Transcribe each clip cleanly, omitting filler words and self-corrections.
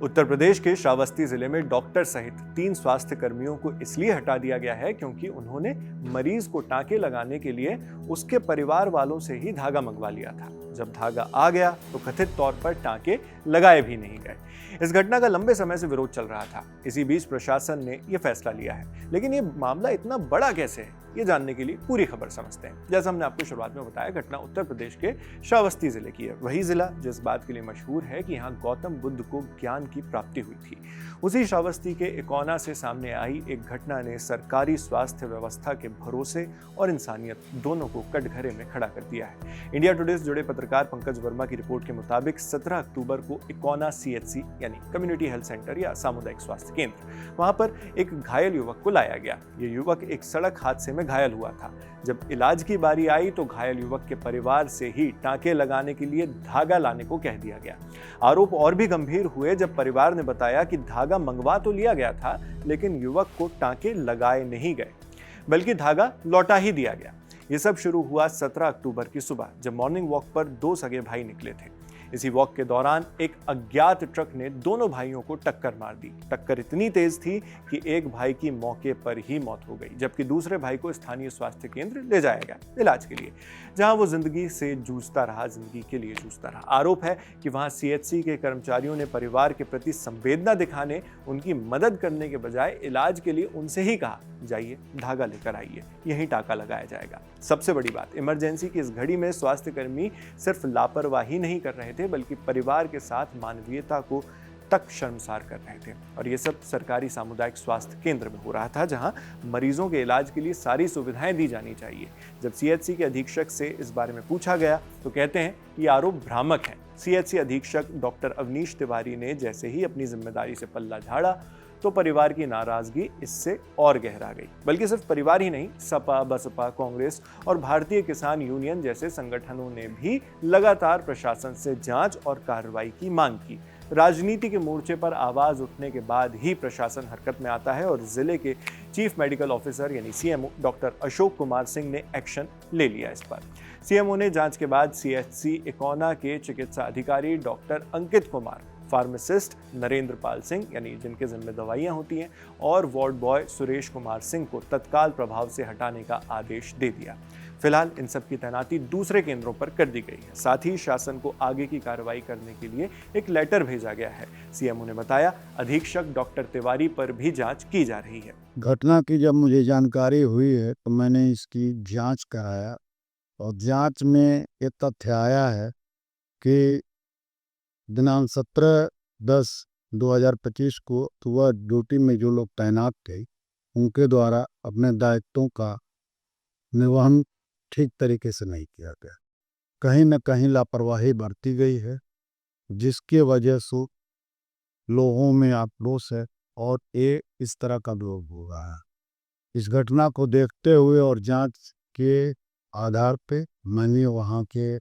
उत्तर प्रदेश के श्रावस्ती जिले में डॉक्टर सहित 3 स्वास्थ्य कर्मियों को इसलिए हटा दिया गया है क्योंकि उन्होंने मरीज को टांके लगाने के लिए उसके परिवार वालों से ही धागा मंगवा लिया था। जब धागा आ गया तो कथित तौर पर टांके लगाए भी नहीं गए। इस घटना का लंबे समय से विरोध चल रहा था। इसी बीच प्रशासन ने यह फैसला लिया है। लेकिन ये मामला इतना बड़ा कैसे है, ये जानने के लिए पूरी खबर समझते हैं। जैसा हमने आपको शुरुआत में बताया, घटना उत्तर प्रदेश के श्रावस्ती जिले की है। वही जिला जिस बात के लिए मशहूर है कि यहाँ गौतम बुद्ध को ज्ञान की प्राप्ति हुई थी। उसी श्रावस्ती के इकोना से सामने आई एक घटना ने सरकारी स्वास्थ्य व्यवस्था के भरोसे और इंसानियत दोनों को कटघरे में खड़ा कर दिया है। इंडिया टुडे से जुड़े पत्रकार पंकज वर्मा की रिपोर्ट के मुताबिक 17 अक्टूबर को इकोना सीएचसी यानी कम्युनिटी हेल्थ सेंटर या सामुदायिक स्वास्थ्य केंद्र, वहां पर एक घायल युवक को लाया गया। ये युवक एक सड़क हादसे में घायल हुआ था। जब इलाज की बारी आई तो घायल युवक के परिवार से ही टांके लगाने के लिए धागा लाने को कह दिया गया। आरोप और भी गंभीर हुए जब परिवार ने बताया कि धागा मंगवा तो लिया गया था, लेकिन युवक को टांके लगाए नहीं गए, बल्कि धागा लौटा ही दिया गया। ये सब शुरू हुआ 17 अक्टूबर की सुबह, जब मॉर्निंग वॉक पर 2 सगे भाई निकले थे। इसी वॉक के दौरान एक अज्ञात ट्रक ने दोनों भाइयों को टक्कर मार दी। टक्कर इतनी तेज थी कि एक भाई की मौके पर ही मौत हो गई, जबकि दूसरे भाई को स्थानीय स्वास्थ्य केंद्र ले जाया गया इलाज के लिए, जहां वो जिंदगी के लिए जूझता रहा। आरोप है कि वहां सीएचसी के कर्मचारियों ने परिवार के प्रति संवेदना दिखाने, उनकी मदद करने के बजाय इलाज के लिए उनसे ही कहा, जाइए धागा लेकर आइए, यहीं टांका लगाया जाएगा। सबसे बड़ी बात, इमरजेंसी की इस घड़ी में स्वास्थ्य कर्मी सिर्फ लापरवाही नहीं कर रहे थे, बल्कि परिवार के साथ मानवीयता को तक शर्मसार कर रहे थे। और ये सब सरकारी सामुदायिक स्वास्थ्य केंद्र में हो रहा था, जहां मरीजों के इलाज के लिए सारी सुविधाएं दी जानी चाहिए। जब सीएचसी के अधीक्षक से इस बारे में पूछा गया तो कहते हैं कि आरोप भ्रामक है। सीएचसी अधीक्षक डॉक्टर अवनीश तिवारी ने जैसे ही अपनी जिम्मेदारी से पल्ला झाड़ा तो परिवार की नाराजगी इससे और गहरा गई। बल्कि सिर्फ परिवार ही नहीं, सपा, बसपा, कांग्रेस और भारतीय किसान यूनियन जैसे संगठनों ने भी लगातार प्रशासन से जांच और कार्रवाई की मांग की। राजनीति के मोर्चे पर आवाज उठने के बाद ही प्रशासन हरकत में आता है और जिले के चीफ मेडिकल ऑफिसर यानी सीएमओ डॉक्टर अशोक कुमार सिंह ने एक्शन ले लिया इस पर। सीएमओ ने जांच के बाद सीएचसी इकोना के चिकित्सा अधिकारी डॉक्टर अंकित कुमार, फार्मासिस्ट नरेंद्र पाल सिंह यानी जिनके जिम्मे दवाइयां होती हैं, और वार्ड बॉय सुरेश कुमार सिंह को तत्काल प्रभाव से हटाने का आदेश दे दिया। फिलहाल इन सब की तैनाती दूसरे केंद्रों पर कर दी गई है। साथ ही शासन को आगे की कार्रवाई करने के लिए एक लेटर भेजा गया है। सीएमओ ने बताया, अधीक्षक डॉक्टर तिवारी पर भी जांच की जा रही है। घटना की जब मुझे जानकारी हुई है तो मैंने इसकी जांच कराया और जांच में ये तथ्य आया है कि दिनांक 17/10/2025 को सुबह ड्यूटी में जो लोग तैनात थे उनके द्वारा अपने दायित्वों का निर्वहन ठीक तरीके से नहीं किया गया। कहीं न कहीं लापरवाही बरती गई है, जिसकी वजह से लोगों में आक्रोश है और ये इस तरह का विरोध हो रहा है। इस घटना को देखते हुए और जांच के आधार पे मैंने वहाँ के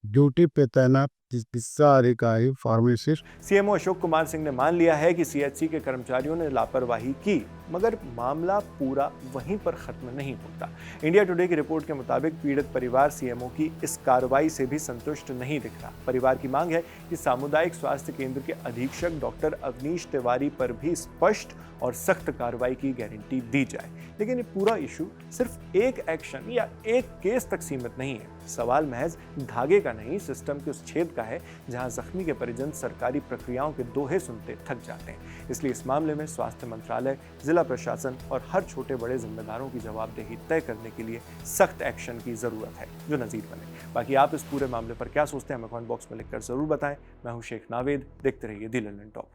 ड्यूटी पे तैनात चिकित्सा अधिकारी फार्मासिस्ट सीएमओ अशोक कुमार सिंह ने मान लिया है कि सीएचसी के कर्मचारियों ने लापरवाही की, मगर मामला पूरा वहीं पर खत्म नहीं होता। इंडिया टुडे की रिपोर्ट के मुताबिक पीड़ित परिवार सीएमओ की इस कार्रवाई से भी संतुष्ट नहीं दिख रहा। परिवार की मांग है कि सामुदायिक स्वास्थ्य केंद्र के अधीक्षक डॉक्टर अवनीश तिवारी पर भी स्पष्ट और सख्त कार्रवाई की गारंटी दी जाए। लेकिन ये पूरा इशू सिर्फ एक एक्शन या एक केस तक सीमित नहीं है। सवाल महज धागे का नहीं, सिस्टम के उस छेद का है जहां जख्मी के परिजन सरकारी प्रक्रियाओं के दोहे सुनते थक जाते हैं। इसलिए इस मामले में स्वास्थ्य मंत्रालय, जिला प्रशासन और हर छोटे बड़े जिम्मेदारों की जवाबदेही तय करने के लिए सख्त एक्शन की जरूरत है जो नजीर बने। बाकी आप इस पूरे मामले पर क्या सोचते हैं, हमें कमेंट बॉक्स में लिखकर जरूर बताएं। मैं हूं शेख नावेद, देखते रहिए दी लंदन टॉप।